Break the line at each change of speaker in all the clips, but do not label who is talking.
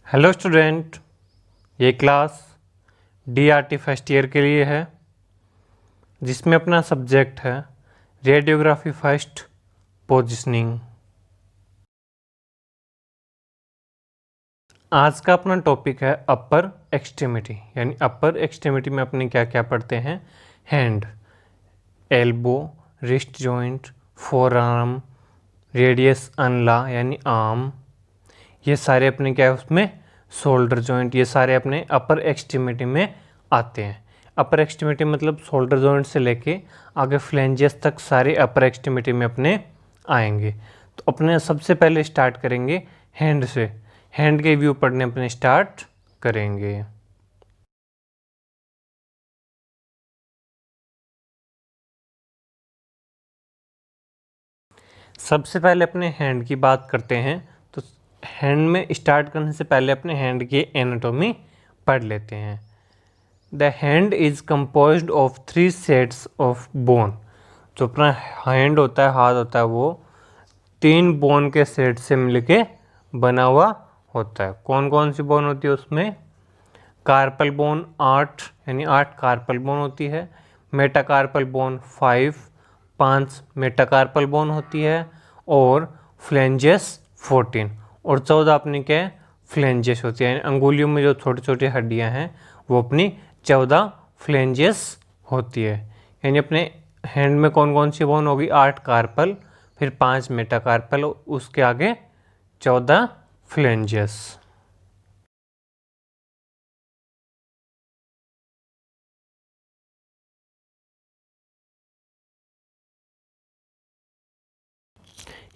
Hello student, ये class DRT first year के लिए है जिसमें अपना सब्जेक्ट है रेडियोग्राफी फर्स्ट पोजीशनिंग। आज का अपना टॉपिक है अपर एक्सट्रीमिटी, यानी अपर एक्सट्रीमिटी में अपने क्या क्या पढ़ते हैं। Hand, elbow, wrist joint, four arm, radius अनला यानी आर्म, ये सारे अपने क्या है उसमें शोल्डर जॉइंट, ये सारे अपने अपर एक्सट्रीमिटी में आते हैं। अपर एक्सट्रीमिटी मतलब शोल्डर जॉइंट से लेके आगे फ्लेंजेस तक सारे अपर एक्सट्रीमिटी में अपने आएंगे। तो अपने सबसे पहले स्टार्ट करेंगे हैंड से। हैंड के व्यू पढ़ने अपने स्टार्ट करेंगे। सबसे पहले अपने हैंड की बात करते हैं। तो हैंड में स्टार्ट करने से पहले अपने हैंड की एनाटॉमी पढ़ लेते हैं। The hand is composed of 3 sets of bone. जो अपना हैंड होता है, हाथ होता है, वो 3 बोन के सेट से मिलके बना हुआ होता है। कौन कौन सी बोन होती है उसमें? कार्पल बोन 8 यानी 8 कार्पल बोन होती है। मेटाकार्पल बोन 5 मेटाकार्पल बोन होती है। और फ्लेंजेस 14 और 14 अपनी क्या है? फ्लेंजेस होती है। अंगुलियों में जो छोटी छोटी हड्डियां हैं वो अपनी 14 फ्लेंजेस होती है। यानी अपने हैंड में कौन कौन सी बोन होगी? 8 कार्पल, फिर 5 मेटाकार्पल, उसके आगे 14 फ्लेंजेस।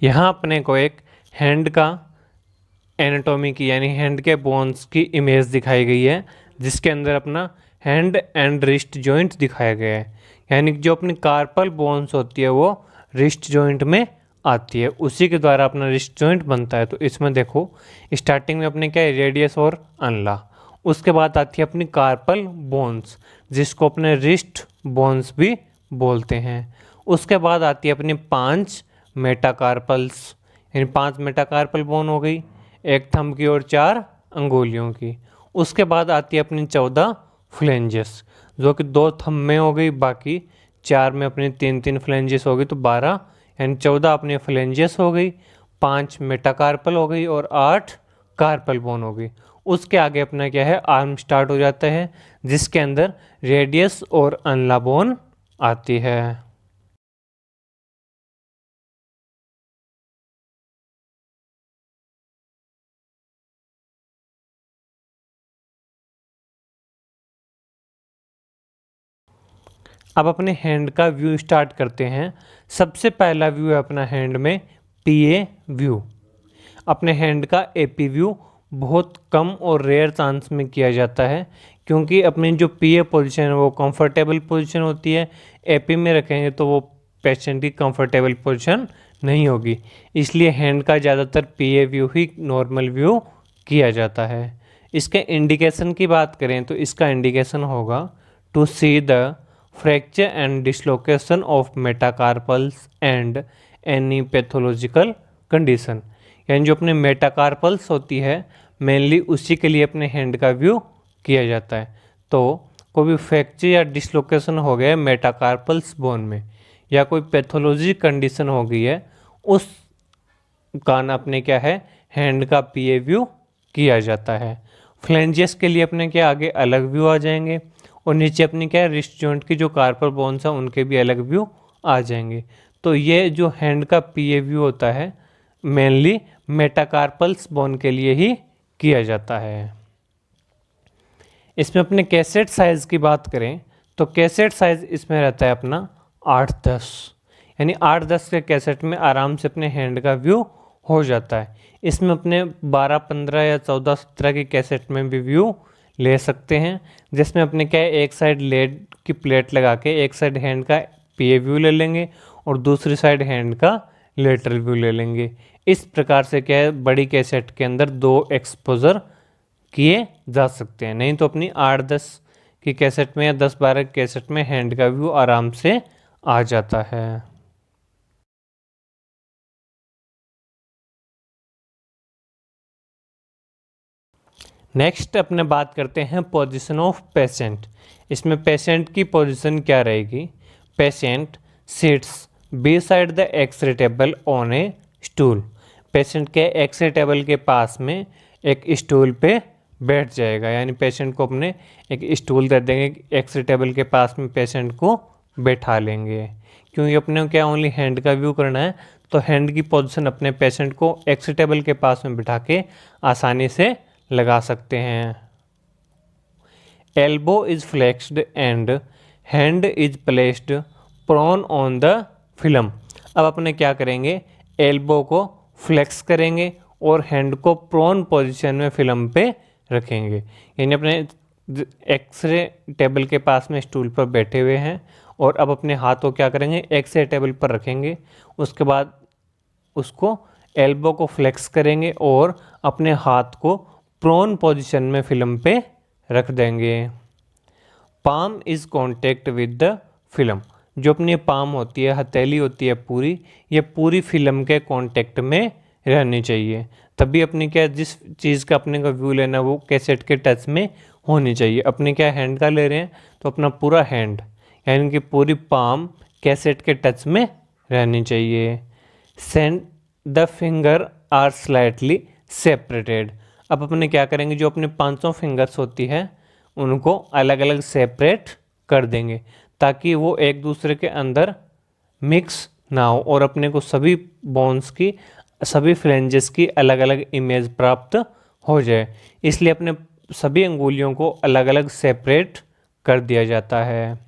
यहाँ अपने को एक हैंड का एनाटॉमी की यानी हैंड के बोन्स की इमेज दिखाई गई है, जिसके अंदर अपना हैंड एंड रिस्ट जॉइंट दिखाया गया है। यानी जो अपनी कार्पल बोन्स होती है वो रिस्ट जॉइंट में आती है, उसी के द्वारा अपना रिस्ट जॉइंट बनता है। तो इसमें देखो स्टार्टिंग में अपने क्या है? रेडियस और अनला। उसके बाद आती है अपनी कार्पल बोन्स, जिसको अपने रिस्ट बोन्स भी बोलते हैं। उसके बाद आती है अपनी 5 मेटाकार्पल्स, यानी 5 मेटाकार्पल बोन हो गई, एक थंब की और 4 अंगुलियों की। उसके बाद आती है अपनी 14 फ्लेंजेस, जो कि 2 थंब में हो गई, बाकी 4 में अपनी 3 फ्लेंजेस हो गई, तो 12 यानी 14 अपनी फ्लेंजेस हो गई, 5 मेटाकार्पल हो गई और 8 कार्पल बोन हो गई। उसके आगे अपना क्या है? आर्म स्टार्ट हो जाता है, जिसके अंदर रेडियस और अनला बोन आती है। अब अपने हैंड का व्यू स्टार्ट करते हैं। सबसे पहला व्यू है अपना हैंड में पीए व्यू। अपने हैंड का एपी व्यू बहुत कम और रेयर चांस में किया जाता है, क्योंकि अपनी जो पीए पोजीशन है वो कंफर्टेबल पोजीशन होती है। एपी में रखेंगे तो वो पेशेंट की कंफर्टेबल पोजीशन नहीं होगी, इसलिए हैंड का ज़्यादातर पीए व्यू ही नॉर्मल व्यू किया जाता है। इसके इंडिकेशन की बात करें तो इसका इंडिकेशन होगा to see the fracture and dislocation of metacarpals and any pathological condition. यानी जो अपने मेटाकार्पल्स होती है मेनली उसी के लिए अपने हैंड का व्यू किया जाता है। तो कोई भी फ्रैक्चर या डिसलोकेशन हो गया है मेटाकार्पल्स बोन में, या कोई पैथोलॉजी कंडीशन हो गई है, उस कान अपने क्या है? हैंड का पीए व्यू किया जाता है। फ्लेंजेस के लिए अपने क्या आगे अलग व्यू आ जाएंगे, और नीचे अपनी क्या है? रिस्ट जॉइंट की जो कार्पल बोन्स हैं उनके भी अलग व्यू आ जाएंगे। तो ये जो हैंड का पीए व्यू होता है मेनली मेटाकार्पल्स बोन के लिए ही किया जाता है। इसमें अपने कैसेट साइज़ की बात करें तो कैसेट साइज़ इसमें रहता है अपना 8-10, यानी 8-10 के कैसेट में आराम से अपने हैंड का व्यू हो जाता है। इसमें अपने 12-15 या 14-17 की कैसेट में भी व्यू ले सकते हैं, जिसमें अपने क्या है? एक साइड लेड की प्लेट लगा के एक साइड हैंड का पीए व्यू ले लेंगे और दूसरी साइड हैंड का लेटरल व्यू ले लेंगे। इस प्रकार से क्या है? बड़ी कैसेट के अंदर 2 एक्सपोजर किए जा सकते हैं। नहीं तो अपनी 8-10 की कैसेट में या 10-12 की कैसेट में हैंड का व्यू आराम से आ जाता है। नेक्स्ट अपने बात करते हैं पोजीशन ऑफ पेशेंट। इसमें पेशेंट की पोजीशन क्या रहेगी? Patient sits beside the X-ray table on a stool. Patient के एक्सरे टेबल के पास में एक स्टूल पे बैठ जाएगा, यानी पेशेंट को अपने एक स्टूल दे देंगे, एक्सरे टेबल के पास में पेशेंट को बैठा लेंगे। क्योंकि अपने को क्या ओनली हैंड का व्यू करना है, तो हैंड की पोजीशन अपने पेशेंट को एक्सरे टेबल के पास में बिठा के आसानी से लगा सकते हैं। Elbow is flexed and hand is placed prone on the film. अब अपने क्या करेंगे? एल्बो को फ्लेक्स करेंगे और हैंड को प्रोन पोजीशन में फिल्म पे रखेंगे। यानी अपने एक्सरे टेबल के पास में स्टूल पर बैठे हुए हैं और अब अपने हाथ को क्या करेंगे? एक्सरे टेबल पर रखेंगे। उसके बाद उसको एल्बो को फ्लेक्स करेंगे और अपने हाथ को प्रोन पोजीशन में फिल्म पे रख देंगे। Palm is contact with the film. जो अपनी पाम होती है, हथेली होती है पूरी, ये पूरी फिल्म के कांटेक्ट में रहनी चाहिए। तभी अपनी क्या, जिस चीज़ का अपने का व्यू लेना वो कैसेट के टच में होनी चाहिए। अपने क्या हैंड का ले रहे हैं, तो अपना पूरा हैंड यानी कि पूरी पाम कैसेट के टच में रहनी चाहिए। Send the finger are slightly separated. अब अपने क्या करेंगे? जो अपने 500 फिंगर्स होती है उनको अलग अलग सेपरेट कर देंगे ताकि वो एक दूसरे के अंदर मिक्स ना हो और अपने को सभी बोन्स की, सभी फ्लेंजेस की अलग अलग इमेज प्राप्त हो जाए। इसलिए अपने सभी अंगुलियों को अलग अलग सेपरेट कर दिया जाता है।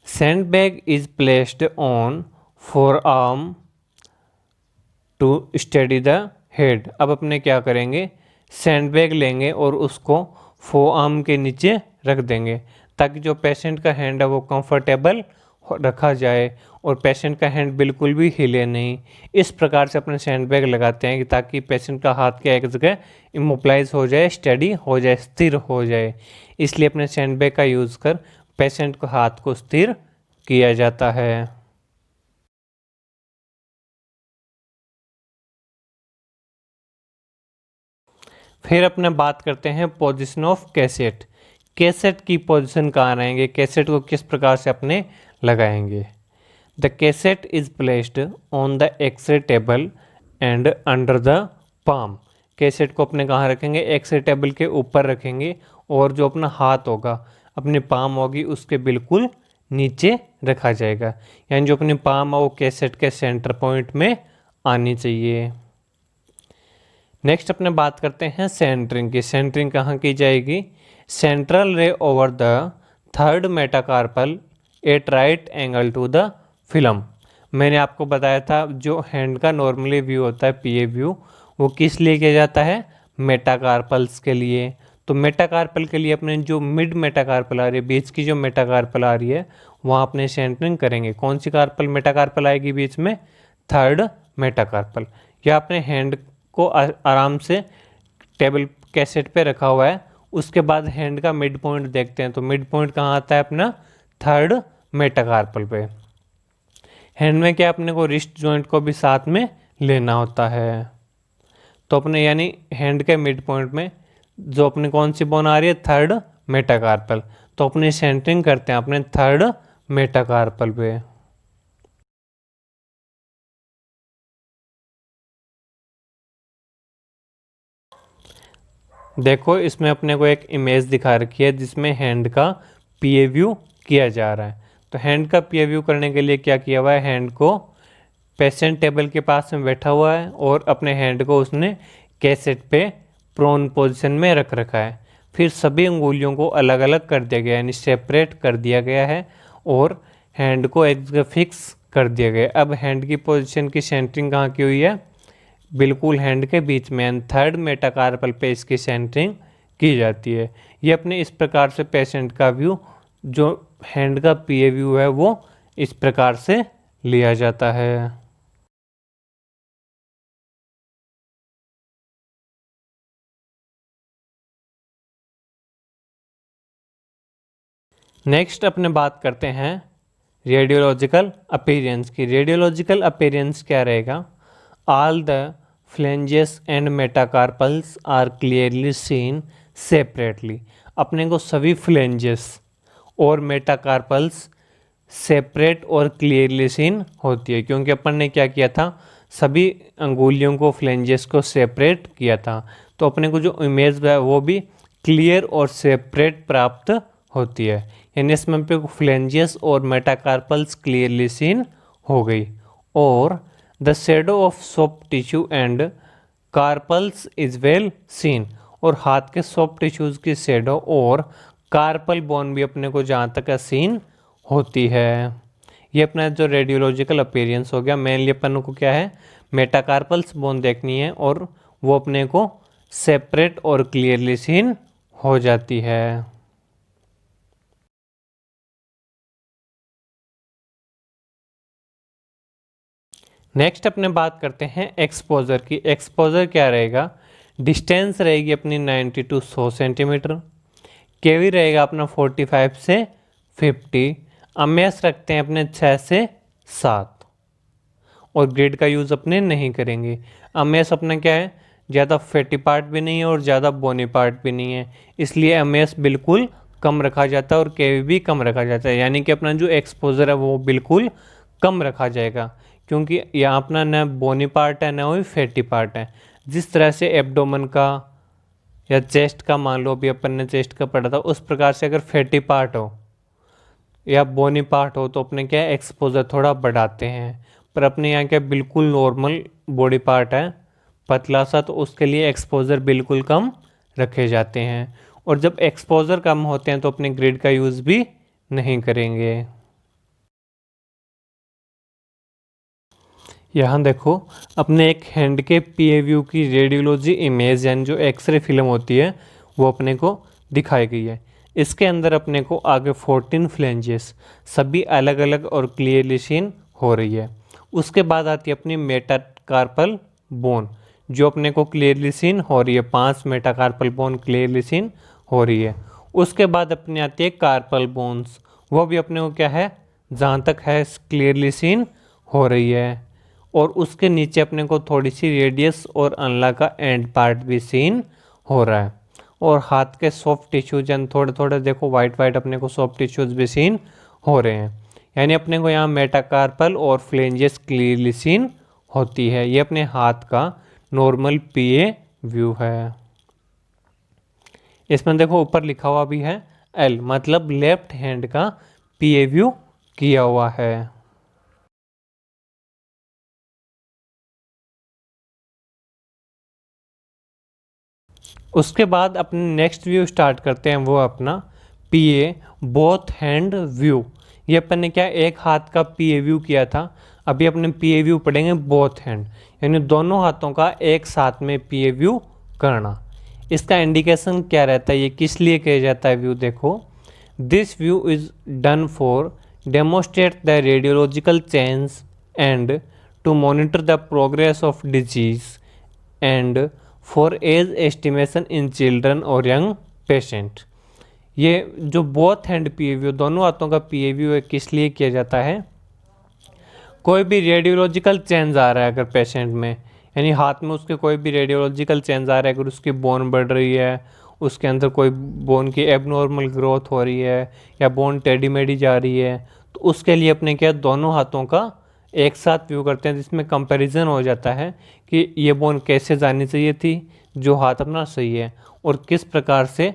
Sandbag is placed on forearm to study the head. अब अपने क्या करेंगे? सैंडबैग लेंगे और उसको फोरआर्म के नीचे रख देंगे ताकि जो पेशेंट का हैंड है वो कंफर्टेबल रखा जाए और पेशेंट का हैंड बिल्कुल भी हिले नहीं। इस प्रकार से अपने सैंडबैग लगाते हैं कि ताकि पेशेंट का हाथ क्या एक जगह इमोबिलाइज हो जाए, स्टडी हो जाए, स्थिर हो जाए। इसलिए अपने सैंडबैग का यूज़ कर पेशेंट को हाथ को स्थिर किया जाता है। फिर अपने बात करते हैं पोजीशन ऑफ कैसेट। कैसेट की पोजीशन कहाँ रहेंगे? कैसेट को किस प्रकार से अपने लगाएंगे? The cassette is placed on the X-ray table and under the palm. Cassette को अपने कहाँ रखेंगे? एक्सरे टेबल के ऊपर रखेंगे और जो अपना हाथ होगा, अपनी पाम होगी, उसके बिल्कुल नीचे रखा जाएगा। यानी जो अपनी पाम है वो कैसेट के सेंटर पॉइंट में आनी चाहिए। नेक्स्ट अपने बात करते हैं सेंटरिंग की। सेंटरिंग कहाँ की जाएगी? Central ray over the third metacarpal at right angle to the film. मैंने आपको बताया था जो हैंड का नॉर्मली व्यू होता है, पीए व्यू, वो किस लिए किया जाता है? मेटाकार्पल्स के लिए। तो मेटाकार्पल के लिए अपने जो मिड मेटाकार्पल आ रही है, बीच की जो मेटाकार्पल आ रही है, वहाँ अपने सेंटरिंग करेंगे। कौन सी कार्पल मेटाकार्पल आएगी बीच में? Third metacarpal. या अपने हैंड को आराम से टेबल कैसेट पे रखा हुआ है, उसके बाद हैंड का मिड पॉइंट देखते हैं। तो मिड पॉइंट कहाँ आता है? अपना थर्ड मेटाकार्पल पे। हैंड में क्या, अपने को रिस्ट जॉइंट को भी साथ में लेना होता है। तो अपने यानी हैंड के मिड पॉइंट में जो अपने कौन सी बोन आ रही है? Third metacarpal. तो अपने सेंटरिंग करते हैं अपने थर्ड मेटाकार्पल पे। देखो इसमें अपने को एक इमेज दिखा रखी है जिसमें हैंड का पीए व्यू किया जा रहा है। तो हैंड का पीए व्यू करने के लिए क्या किया हुआ है? हैंड को पेशेंट टेबल के पास में बैठा हुआ है और अपने हैंड को उसने कैसेट पे प्रोन पोजीशन में रख रखा है। फिर सभी अंगुलियों को अलग अलग कर दिया गया, यानी सेपरेट कर दिया गया है और हैंड को एक जगह फिक्स कर दिया गया। अब हैंड की पोजीशन की सेंटरिंग कहाँ की हुई है? बिल्कुल हैंड के बीच में, एंड थर्ड मेटाकार्पल पे इसकी सेंटरिंग की जाती है। ये अपने इस प्रकार से पेशेंट का व्यू, जो हैंड का पीए व्यू है, वो इस प्रकार से लिया जाता है। नेक्स्ट अपने बात करते हैं रेडियोलॉजिकल अपीयरेंस की। रेडियोलॉजिकल अपीयरेंस क्या रहेगा? All the phalanges and metacarpals are clearly seen separately. अपने को सभी फ्लेंजेस और मेटाकार्पल्स सेपरेट और क्लियरली सीन होती है, क्योंकि अपन ने क्या किया था, सभी अंगुलियों को फ्लेंजेस को सेपरेट किया था। तो अपने को जो इमेज है वो भी क्लियर और सेपरेट प्राप्त होती है। यानी इसमें पे फ्लेंजेस और मेटाकार्पल्स क्लियरली सीन हो गई। और the shadow of soft tissue and carpals is well seen. और हाथ के सॉफ्ट टिश्यूज की शेडो और कार्पल बोन भी अपने को जहाँ तक सीन होती है। ये अपना जो रेडियोलॉजिकल अपीयरेंस हो गया, मेनली अपन को क्या है, मेटाकार्पल्स बोन देखनी है और वो अपने को सेपरेट और क्लियरली सीन हो जाती है। नेक्स्ट अपने बात करते हैं एक्सपोजर की। एक्सपोजर क्या रहेगा, डिस्टेंस रहेगी अपनी 90 टू 100 सेंटीमीटर, केवी रहेगा अपना 45 से 50, अमेस रखते हैं अपने 6 से 7 और ग्रिड का यूज़ अपने नहीं करेंगे। अमेस अपना क्या है, ज़्यादा फैटी पार्ट भी नहीं है और ज़्यादा बोनी पार्ट भी नहीं है, इसलिए अमेस बिल्कुल कम रखा जाता है और केवी भी कम रखा जाता है। यानी कि अपना जो एक्सपोजर है वो बिल्कुल कम रखा जाएगा, क्योंकि यहाँ अपना न बोनी पार्ट है न वही फैटी पार्ट है। जिस तरह से एब्डोमन का या चेस्ट का, मान लो अभी अपन ने चेस्ट का पढ़ा था, उस प्रकार से अगर फैटी पार्ट हो या बोनी पार्ट हो तो अपने क्या एक्सपोजर थोड़ा बढ़ाते हैं। पर अपने यहाँ क्या बिल्कुल नॉर्मल बॉडी पार्ट है, पतला सा, तो उसके लिए एक्सपोजर बिल्कुल कम रखे जाते हैं। और जब एक्सपोजर कम होते हैं तो अपने ग्रिड का यूज़ भी नहीं करेंगे। यहाँ देखो अपने एक हैंड के पीए व्यू की रेडियोलॉजी इमेज यानी जो एक्सरे फिल्म होती है वो अपने को दिखाई गई है। इसके अंदर अपने को आगे 14 फ्लेंजेस सभी अलग अलग और क्लियरली सीन हो रही है। उसके बाद आती है अपनी मेटाकार्पल बोन जो अपने को क्लियरली सीन हो रही है, 5 मेटाकार्पल बोन क्लियरली सीन हो रही है। उसके बाद अपने आती है कार्पल बोन्स, वो भी अपने को क्या है, जहाँ तक है क्लियरली सीन हो रही है। और उसके नीचे अपने को थोड़ी सी रेडियस और अनला का एंड पार्ट भी सीन हो रहा है। और हाथ के सॉफ्ट टिश्यूज एंड थोड़े थोड़े देखो वाइट वाइट अपने को सॉफ्ट टिश्यूज भी सीन हो रहे हैं। यानी अपने को यहाँ मेटाकार्पल और फ्लेंजेस क्लियरली सीन होती है। ये अपने हाथ का नॉर्मल पीए व्यू है। इसमें देखो ऊपर लिखा हुआ भी है एल, मतलब लेफ्ट हैंड का पीए व्यू किया हुआ है। उसके बाद अपने नेक्स्ट व्यू स्टार्ट करते हैं, वो अपना पीए बोथ हैंड व्यू। ये अपन ने क्या एक हाथ का पीए व्यू किया था, अभी अपने पीए व्यू पढ़ेंगे बोथ हैंड, यानी दोनों हाथों का एक साथ में पीए व्यू करना। इसका इंडिकेशन क्या रहता है, ये किस लिए किया जाता है व्यू, देखो this view is done for demonstrate the radiological change and to monitor the progress of disease and for age estimation in children और यंग पेशेंट। ये जो both hand P A view, दोनों हाथों का पी ए व्यू किस लिए किया जाता है, कोई भी रेडियोलॉजिकल चेंज आ रहा है अगर पेशेंट में, यानी हाथ में उसके कोई भी रेडियोलॉजिकल चेंज आ रहा है, अगर उसकी बोन बढ़ रही है, उसके अंदर कोई बोन की एबनॉर्मल ग्रोथ हो रही है या बोन टेढ़ी मेढ़ी जा रही है, तो उसके लिए अपने क्या दोनों हाथों का एक साथ व्यू करते हैं, जिसमें कंपैरिजन हो जाता है कि ये बोन कैसे जानी चाहिए थी जो हाथ अपना सही है और किस प्रकार से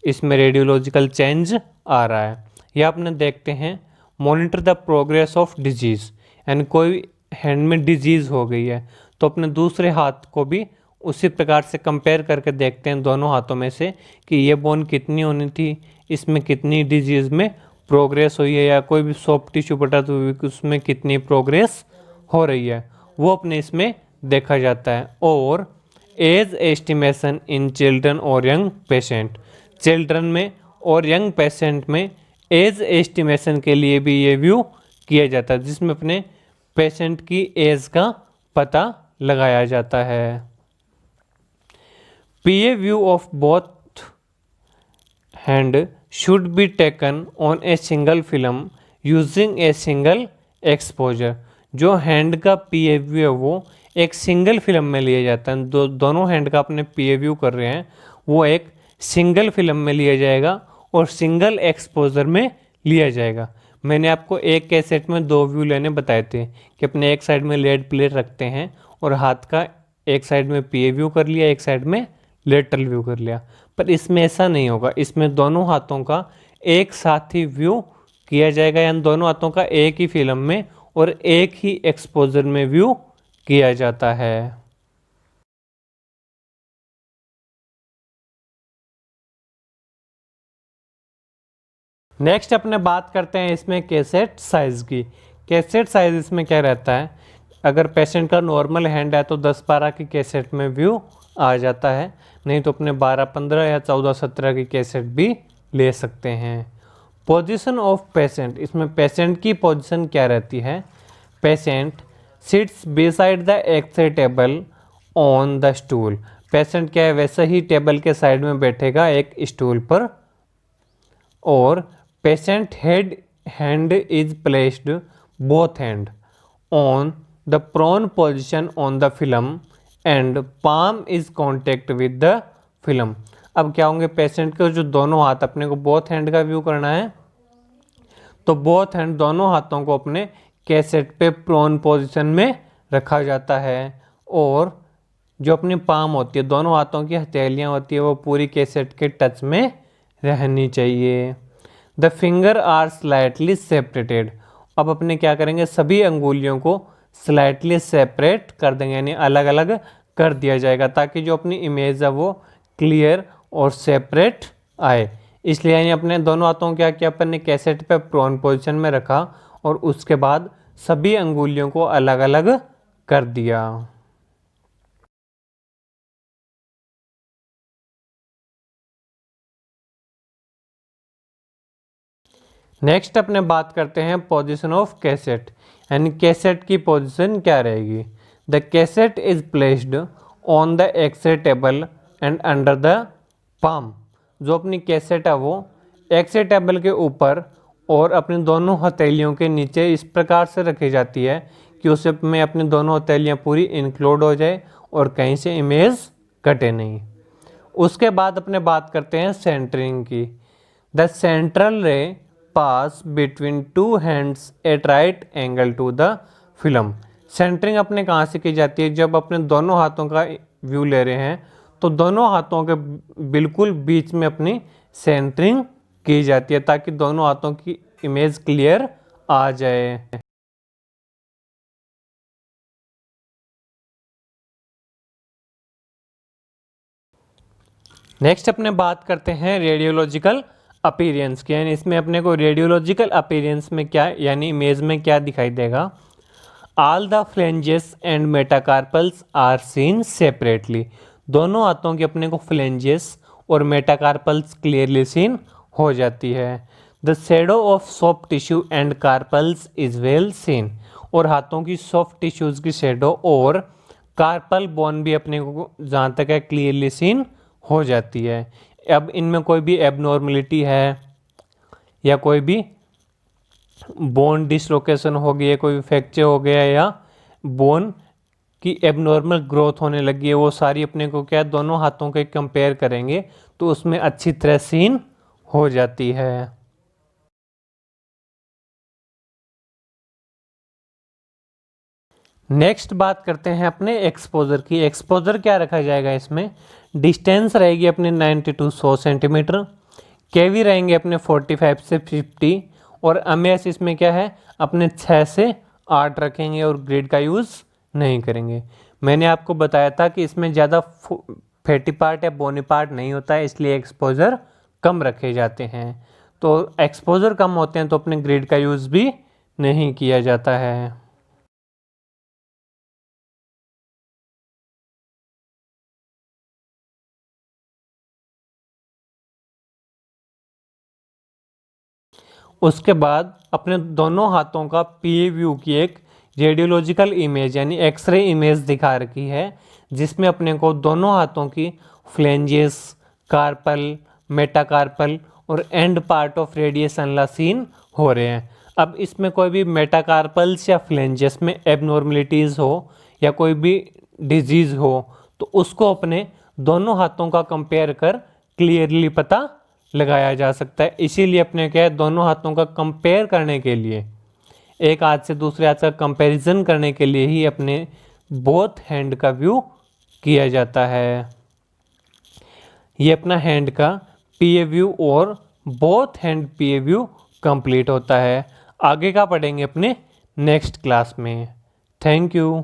इसमें रेडियोलॉजिकल चेंज आ रहा है। यह अपने देखते हैं monitor the progress of disease, यानी कोई हैंड में डिजीज़ हो गई है तो अपने दूसरे हाथ को भी उसी प्रकार से कंपेयर करके देखते हैं दोनों हाथों में से कि ये बोन कितनी होनी थी, इसमें कितनी डिजीज़ में प्रोग्रेस हुई है, या कोई भी सॉफ्ट टिश्यू बटा तो उसमें कितनी प्रोग्रेस हो रही है, वो अपने इसमें देखा जाता है। और एज एस्टिमेशन इन चिल्ड्रन और यंग पेशेंट, चिल्ड्रन में और यंग पेशेंट में एज एस्टिमेशन के लिए भी ये व्यू किया जाता है, जिसमें अपने पेशेंट की एज का पता लगाया जाता है। PA view of both hand should be taken on a single film using a single exposure। जो हैंड का पीए व्यू है वो एक सिंगल फिल्म में लिया जाता है। दोनों हैंड का अपने पीए व्यू कर रहे हैं, वो एक सिंगल फिल्म में लिया जाएगा और सिंगल एक्सपोजर में लिया जाएगा। मैंने आपको एक कैसेट में 2 व्यू लेने बताए थे कि अपने एक साइड में लेड प्लेट रखते हैं और हाथ का एक साइड में पीए व्यू कर लिया, एक साइड में लेटरल व्यू कर लिया। पर इसमें ऐसा नहीं होगा, इसमें दोनों हाथों का एक साथ ही व्यू किया जाएगा, यानी दोनों हाथों का एक ही फिल्म में और एक ही एक्सपोजर में व्यू किया जाता है। नेक्स्ट अपने बात करते हैं इसमें कैसेट साइज़ की। कैसेट साइज़ इसमें क्या रहता है, अगर पेशेंट का नॉर्मल हैंड है तो 10-12 की कैसेट में व्यू आ जाता है, नहीं तो अपने 12-15 या 14-17 की कैसेट भी ले सकते हैं। पोजीशन ऑफ पेशेंट, इसमें पेशेंट की पोजीशन क्या रहती है, patient sits beside the X-ray table on the stool. Patient क्या है, वैसे ही टेबल के साइड में बैठेगा एक स्टूल पर, और patient hand is placed both hand on the prone position on the film and palm is contact with the film. अब क्या होंगे, पेशेंट के जो दोनों हाथ, अपने को बोथ हैंड का व्यू करना है तो बोथ हैंड दोनों हाथों को अपने कैसेट पे प्रोन पोजीशन में रखा जाता है, और जो अपनी पाम होती है, दोनों हाथों की हथेलियाँ होती है, वो पूरी कैसेट के टच में रहनी चाहिए। The finger are slightly separated. अब अपने क्या करेंगे, सभी अंगुलियों को स्लाइटली सेपरेट कर देंगे, यानी अलग अलग कर दिया जाएगा, ताकि जो अपनी इमेज है वो क्लियर और सेपरेट आए। इसलिए यानी अपने दोनों हाथों क्या किया, अपन ने कैसेट पे प्रोन पोजीशन में रखा और उसके बाद सभी अंगुलियों को अलग अलग कर दिया। नेक्स्ट अपने बात करते हैं पोजीशन ऑफ कैसेट, यानी कैसेट की पोजीशन क्या रहेगी। The cassette is placed on the X-ray table and under the palm. जो अपनी कैसेट है वो एक्स-रे टेबल के ऊपर और अपने दोनों हथेलियों के नीचे इस प्रकार से रखी जाती है कि उसे में अपनी दोनों हथेलियाँ पूरी इंक्लूड हो जाए और कहीं से इमेज कटे नहीं। उसके बाद अपने बात करते हैं सेंटरिंग की। The central ray pass between two hands at right angle to the film. Centering अपने कहाँ से की जाती है, जब अपने दोनों हाथों का व्यू ले रहे हैं तो दोनों हाथों के बिल्कुल बीच में अपनी सेंटरिंग की जाती है, ताकि दोनों हाथों की इमेज क्लियर आ जाए। नेक्स्ट अपने बात करते हैं रेडियोलॉजिकल अपीयरेंस की, यानी इसमें अपने को रेडियोलॉजिकल अपीयरेंस में क्या, यानी इमेज में क्या दिखाई देगा। All the phalanges and metacarpals are seen separately. दोनों हाथों की अपने को फ्लेंजेस और मेटाकार्पल्स क्लियरली सीन हो जाती है। The shadow of soft tissue and carpals is well seen. और हाथों की सॉफ्ट टिश्यूज की शेडो और कार्पल बोन भी अपने को जहाँ तक है क्लियरली सीन हो जाती है। अब इनमें कोई भी एबनॉर्मलिटी है या कोई भी बोन डिसलोकेशन हो गई है, कोई फ्रैक्चर हो गया या बोन की एबनॉर्मल ग्रोथ होने लगी है, वो सारी अपने को क्या दोनों हाथों के कंपेयर करेंगे तो उसमें अच्छी तरह सीन हो जाती है। नेक्स्ट बात करते हैं अपने एक्सपोजर की। एक्सपोजर क्या रखा जाएगा, इसमें डिस्टेंस रहेगी अपने 90 to 100 सेंटीमीटर, केवी रहेंगे अपने 45 से 50, और एमएस इसमें क्या है अपने 6 से 8 रखेंगे और ग्रिड का यूज़ नहीं करेंगे। मैंने आपको बताया था कि इसमें ज़्यादा फैटी पार्ट या बोनी पार्ट नहीं होता है, इसलिए एक्सपोजर कम रखे जाते हैं। तो एक्सपोजर कम होते हैं तो अपने ग्रिड का यूज़ भी नहीं किया जाता है। उसके बाद अपने दोनों हाथों का पीए व्यू की एक रेडियोलॉजिकल इमेज यानी एक्सरे इमेज दिखा रखी है, जिसमें अपने को दोनों हाथों की फ्लेंजेस, कार्पल, मेटाकार्पल और एंड पार्ट ऑफ रेडियस अनलासीन हो रहे हैं। अब इसमें कोई भी मेटाकार्पल्स या फ्लेंजेस में एबनॉर्मलिटीज़ हो या कोई भी डिजीज़ हो तो उसको अपने दोनों हाथों का कंपेयर कर क्लियरली पता लगाया जा सकता है। इसीलिए अपने क्या है, दोनों हाथों का कंपेयर करने के लिए, एक हाथ से दूसरे हाथ का कंपैरिजन करने के लिए ही अपने बोथ हैंड का व्यू किया जाता है। ये अपना हैंड का पीए व्यू और बोथ हैंड पीए व्यू कंप्लीट होता है। आगे का पढ़ेंगे अपने नेक्स्ट क्लास में। Thank you.